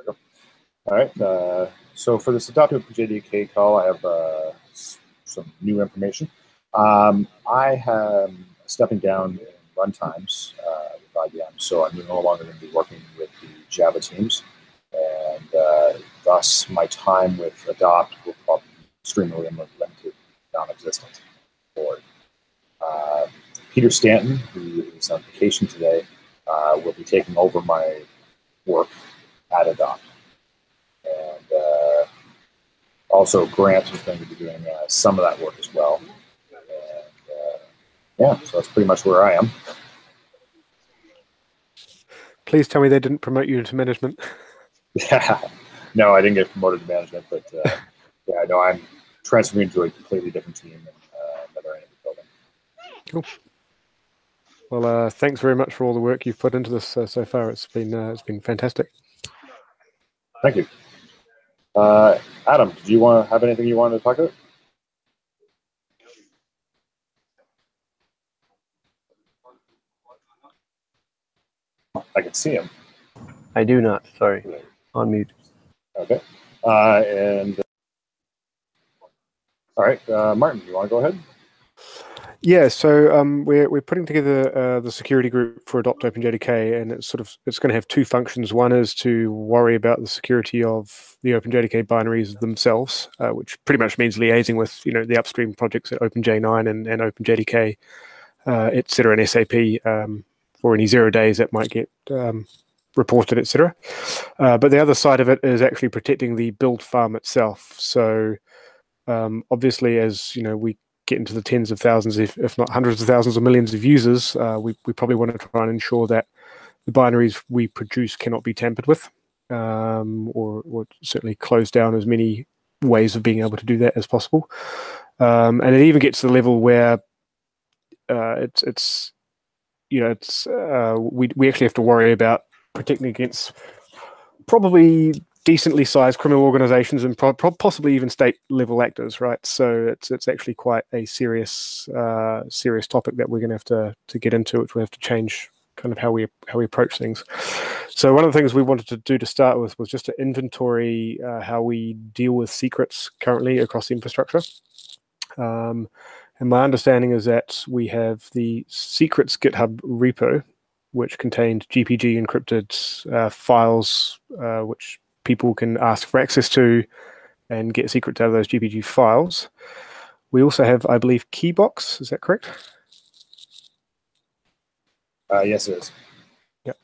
we go. All right. So for this AdoptOpenJDK call, I have some new information. I am stepping down in runtimes with IBM, so I'm no longer going to be working with the Java teams, and thus my time with Adopt will probably be extremely limited, non-existent. Forward. Peter Stanton, who is on vacation today, will be taking over my work at Adopt. And also Grant is going to be doing some of that work as well. And yeah, so that's pretty much where I am. Please tell me they didn't promote you into management. Yeah, no, I didn't get promoted to management, but yeah, no, I'm transferring to a completely different team and another end of the building. Cool. Well, thanks very much for all the work you've put into this so far. It's been fantastic. Thank you. Adam, did you have anything you wanted to talk about? I can see him. I do not. Sorry. On mute. Okay. And all right, Martin, you want to go ahead? Yeah, so we're putting together the security group for AdoptOpenJDK, and it's going to have two functions. One is to worry about the security of the OpenJDK binaries themselves, which pretty much means liaising with the upstream projects at OpenJ9 and OpenJDK, etc., and SAP for any 0 days that might get reported, etc. But the other side of it is actually protecting the build farm itself. So obviously, as we get into the tens of thousands, if not hundreds of thousands or millions of users, we probably want to try and ensure that the binaries we produce cannot be tampered with, or certainly close down as many ways of being able to do that as possible. And it even gets to the level where we actually have to worry about protecting against probably decently sized criminal organizations and possibly even state-level actors, right? So it's actually quite a serious topic that we're going to have to get into, which we have to change kind of how we approach things. So one of the things we wanted to do to start with was just to inventory how we deal with secrets currently across the infrastructure. And my understanding is that we have the secrets GitHub repo, which contained GPG encrypted files, which people can ask for access to and get secrets out of those GPG files. We also have, I believe, Keybox. Is that correct? Yes, it is. Yeah.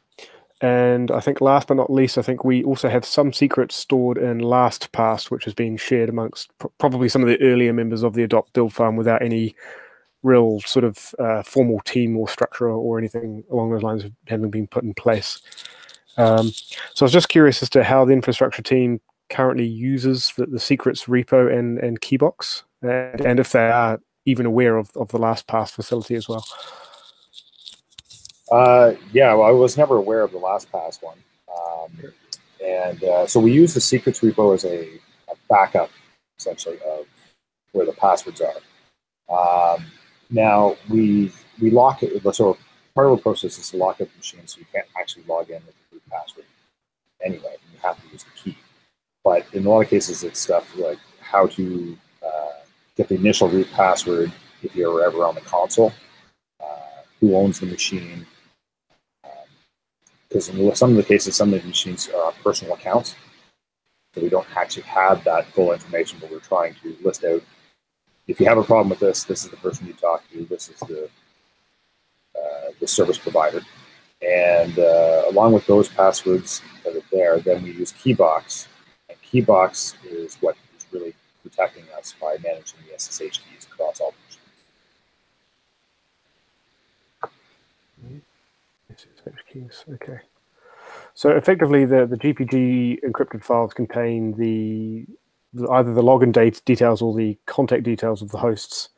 And I think last but not least, I think we also have some secrets stored in LastPass, which is being shared amongst probably some of the earlier members of the Adopt build farm without any real sort of formal team or structure or anything along those lines having been put in place. So I was just curious as to how the infrastructure team currently uses the secrets repo and Keybox, and if they are even aware of the LastPass facility as well. Yeah, well, I was never aware of the LastPass one. So we use the secrets repo as a backup, essentially, of where the passwords are. Now, we lock it, so part of the process is to lock up the machine so you can't actually log in with the root password anyway. You have to use the key. But in a lot of cases, it's stuff like how to get the initial root password if you're ever on the console, who owns the machine, because in some of the cases, some of the machines are personal accounts, so we don't actually have that full information, but we're trying to list out, if you have a problem with this, this is the person you talk to, this is the service provider. And along with those passwords that are there, then we use Keybox. And Keybox is what is really protecting us by managing the SSH keys across all machines. SSH keys, okay. So effectively, the GPG encrypted files contain either the login details or the contact details of the hosts,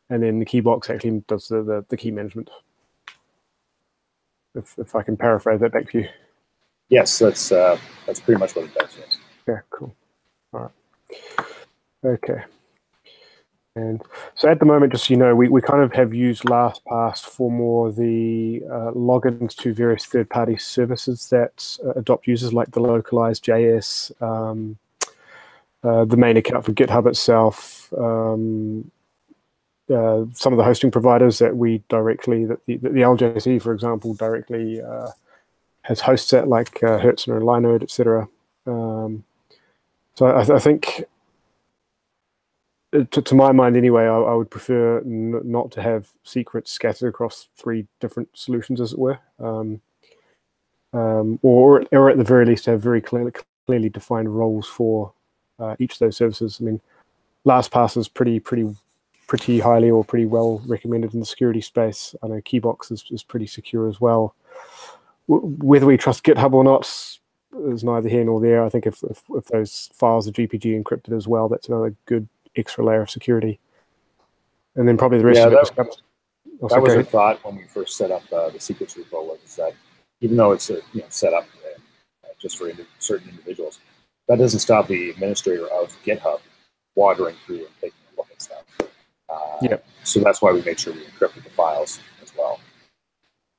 and then the Keybox actually does the key management. If I can paraphrase that back to you. Yes, that's pretty much what it does. Yes. Yeah, cool. All right. Okay. And so at the moment, just so you know, we kind of have used LastPass for more the logins to various third-party services that Adopt uses, like the localized JS, the main account for GitHub itself, some of the hosting providers that we directly, that the LJC, for example, directly has hosts at, like Hertzner and Linode, etc. So I think, to my mind anyway, I would prefer not to have secrets scattered across 3 different solutions, as it were, or at the very least have very clearly defined roles for each of those services. I mean, LastPass is pretty highly or pretty well recommended in the security space. I know Keybox is pretty secure as well. Whether we trust GitHub or not is neither here nor there. I think if those files are GPG encrypted as well, that's another good extra layer of security. And then probably the rest of it just comes. That was a thought when we first set up the secrets repo, was that even though it's set up just for certain individuals, that doesn't stop the administrator of GitHub wandering through and taking a look at stuff. So that's why we make sure we encrypted the files as well.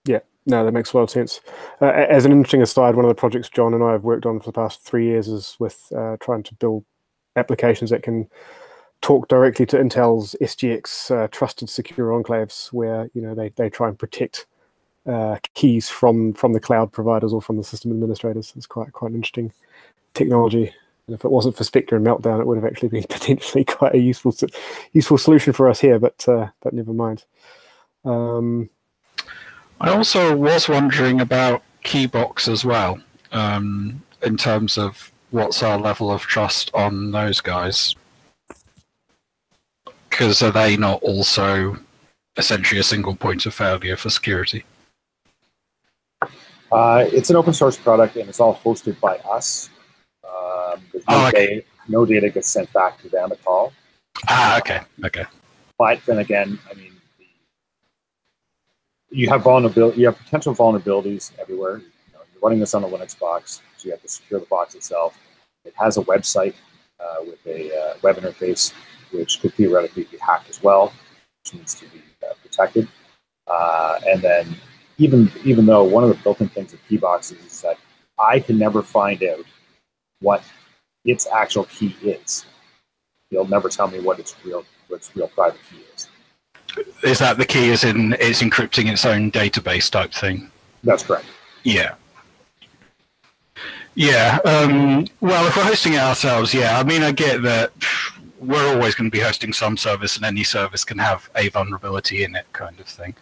Yeah, no, that makes a lot of sense. As an interesting aside, one of the projects John and I have worked on for the past 3 years is with trying to build applications that can talk directly to Intel's SGX trusted secure enclaves, where they try and protect keys from the cloud providers or from the system administrators. It's quite an interesting technology. And if it wasn't for Spectre and Meltdown, it would have actually been potentially quite a useful solution for us here. But never mind. I also was wondering about Keybox as well, in terms of what's our level of trust on those guys. Because are they not also essentially a single point of failure for security? It's an open source product, and it's all hosted by us. No data gets sent back to them at all. Okay. But then again, I mean, you have potential vulnerabilities everywhere. You're running this on a Linux box, so you have to secure the box itself. It has a website with a web interface, which could theoretically be hacked as well, which needs to be protected. And then even though one of the built-in things of Keybox is that I can never find out what its actual key is. You'll never tell me what its real private key is. Is that the key? Is in it's encrypting its own database type thing? That's correct. Yeah. Well, if we're hosting it ourselves, I mean, I get that we're always going to be hosting some service, and any service can have a vulnerability in it, kind of thing.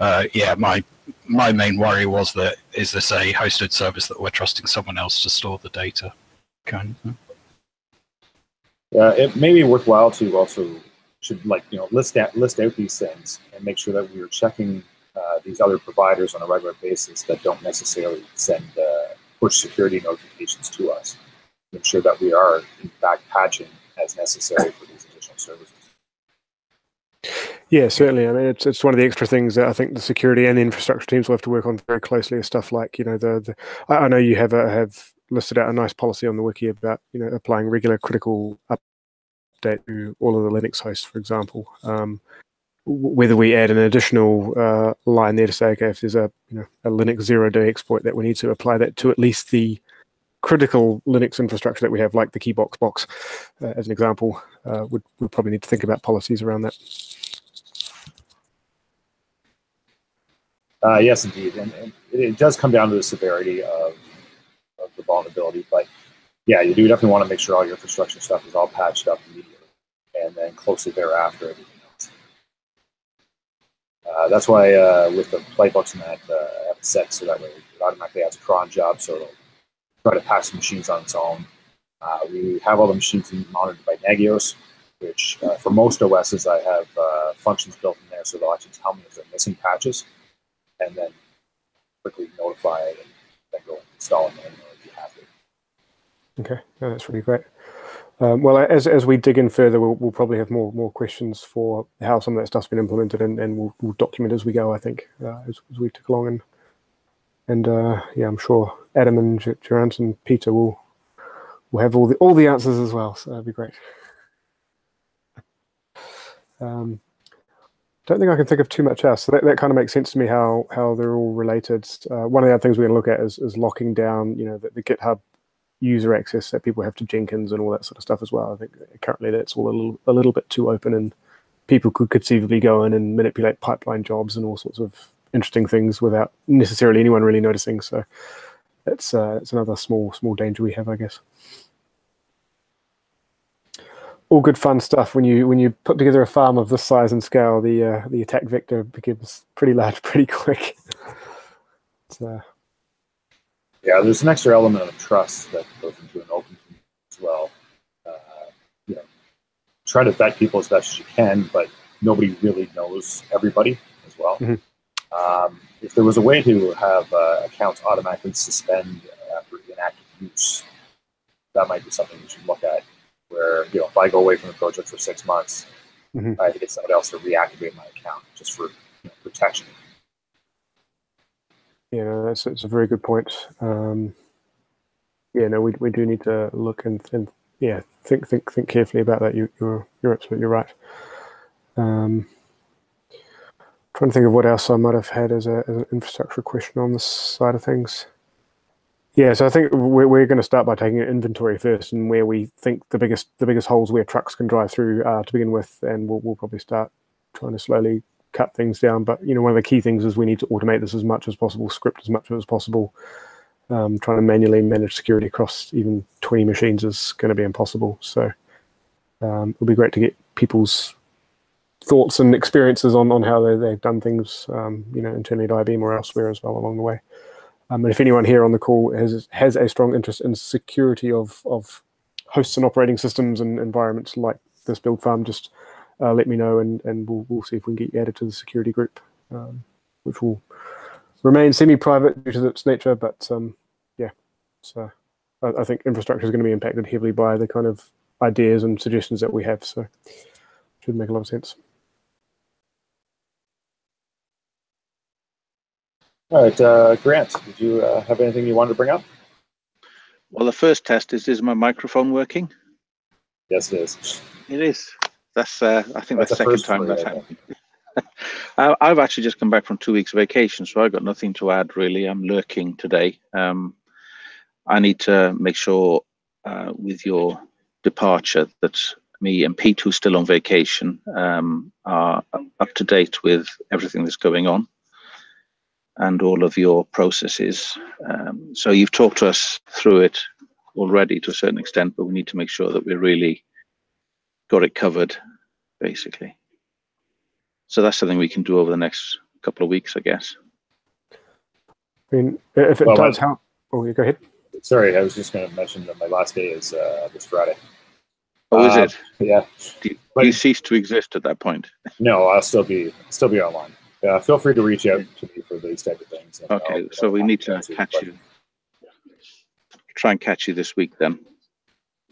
My main worry was that, is this a hosted service that we're trusting someone else to store the data, kind of thing. Yeah, it may be worthwhile to also list out these things and make sure that we are checking these other providers on a regular basis that don't necessarily send push security notifications to us. Make sure that we are in fact patching as necessary for these additional services. Yeah, certainly. I mean, it's one of the extra things that I think the security and the infrastructure teams will have to work on very closely. Is stuff like I know you have listed out a nice policy on the wiki about applying regular critical update to all of the Linux hosts, for example. Whether we add an additional line there to say, okay, if there's a Linux 0-day exploit, that we need to apply that to at least the critical Linux infrastructure that we have, like the Keybox box, as an example. We'd probably need to think about policies around that. Yes, indeed, and it does come down to the severity of the vulnerability. But yeah, you do definitely want to make sure all your infrastructure stuff is all patched up immediately, and then closely thereafter everything else. That's why with the playbooks and that, I have it set so that way it automatically adds a cron job, so it'll try to patch the machines on its own. We have all the machines monitored by Nagios, which for most OSs I have functions built in there, so they'll actually tell me if they're missing patches, and then quickly notify it and then go install them manually if you have to. Okay, no, that's really great. Well, as we dig in further, we'll probably have more questions for how some of that stuff's been implemented, and we'll document as we go, I think, as we tick along. And yeah, I'm sure Adam and Gerant and Peter will have all the answers as well, so that'd be great. Don't think I can think of too much else. So that kind of makes sense to me how they're all related. One of the other things we're going to look at is locking down, the GitHub user access that people have to Jenkins and all that sort of stuff as well. I think currently that's all a little bit too open, and people could conceivably go in and manipulate pipeline jobs and all sorts of interesting things without necessarily anyone really noticing. So it's another small danger we have, I guess. All good fun stuff. When you put together a farm of this size and scale, the attack vector becomes pretty large pretty quick. Yeah, there's an extra element of trust that goes into an open community as well. Try to vet people as best as you can, but nobody really knows everybody as well. Mm-hmm. If there was a way to have accounts automatically suspend after inactive use, that might be something we should look at. Where if I go away from the project for 6 months, mm-hmm. I have to get somebody else to reactivate my account just for protection. Yeah, no, that's a very good point. We do need to look and think carefully about that. You're absolutely right. Trying to think of what else I might have had as an infrastructure question on this side of things. Yeah, so I think we're going to start by taking an inventory first, and where we think the biggest holes where trucks can drive through to begin with, and we'll probably start trying to slowly cut things down. But one of the key things is we need to automate this as much as possible, script as much as possible. Trying to manually manage security across even 20 machines is going to be impossible. So it'll be great to get people's thoughts and experiences on how they've done things, internally at IBM or elsewhere as well along the way. And if anyone here on the call has a strong interest in security of hosts and operating systems and environments like this build farm, just let me know, and we'll see if we can get you added to the security group, which will remain semi-private due to its nature. But I think infrastructure is going to be impacted heavily by the kind of ideas and suggestions that we have. So it should make a lot of sense. All right, Grant, did you have anything you wanted to bring up? Well, the first test is my microphone working? Yes, it is. It is. That's I think that's the second time that's happened. I've actually just come back from 2 weeks vacation, so I've got nothing to add really. I'm lurking today. I need to make sure with your departure that me and Pete, who's still on vacation, are up to date with everything that's going on and all of your processes. So you've talked to us through it already to a certain extent, but we need to make sure that we really got it covered, basically. So that's something we can do over the next couple of weeks, I guess. I mean, if it does help. Oh, you go ahead. Sorry, I was just going to mention that my last day is this Friday. Oh, is it? Yeah. Do you cease to exist at that point? No, I'll still be online. Feel free to reach out to me for these type of things. Okay, so we need to catch you. Try and catch you this week then.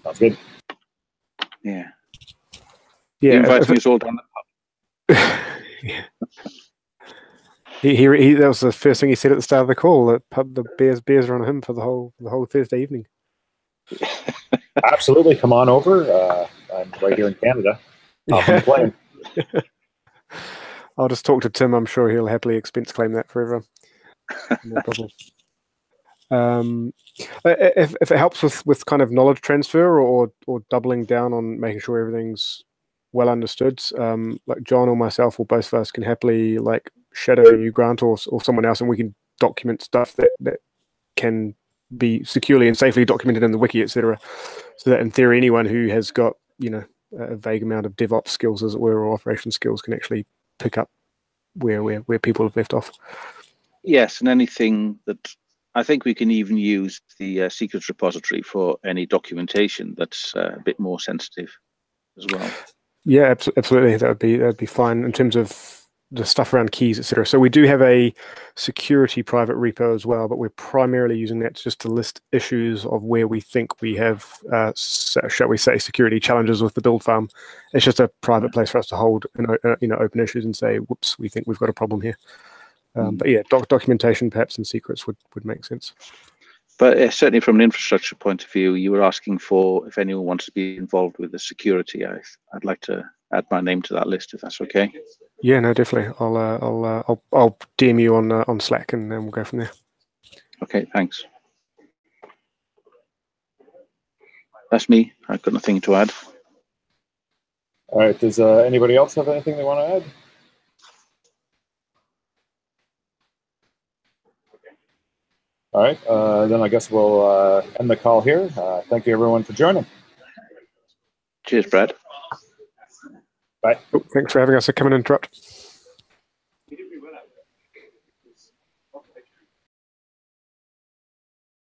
Sounds good. Yeah. Yeah. You're inviting us all down the pub. Yeah. He that was the first thing he said at the start of the call. That the beers are on him for the whole Thursday evening. Absolutely, come on over. I'm right here in Canada. Hop on the plane. I'll just talk to Tim. I'm sure he'll happily expense claim that for everyone. No problem. If it helps with kind of knowledge transfer or doubling down on making sure everything's well understood, like John or myself or both of us can happily like shadow you, Grant, or someone else, and we can document stuff that can be securely and safely documented in the wiki, etc. So that in theory, anyone who has got a vague amount of DevOps skills, as it were, or operation skills, can actually pick up where people have left off. Yes, and anything that I think we can even use the secrets repository for any documentation that's a bit more sensitive as well. Yeah, absolutely. That'd be fine in terms of the stuff around keys, etc. So we do have a security private repo as well, but we're primarily using that just to list issues of where we think we have, shall we say, security challenges with the build farm. It's just a private place for us to hold open issues and say, whoops, we think we've got a problem here. But yeah, documentation perhaps and secrets would make sense. But certainly from an infrastructure point of view, you were asking for if anyone wants to be involved with the security. I'd like to add my name to that list if that's okay. Yeah, no, definitely. I'll DM you on Slack, and then we'll go from there. Okay, thanks. That's me. I've got nothing to add. All right. Does anybody else have anything they want to add? All right. Then I guess we'll end the call here. Thank you, everyone, for joining. Cheers, Brad. Bye. Thanks for having us. Come and interrupt.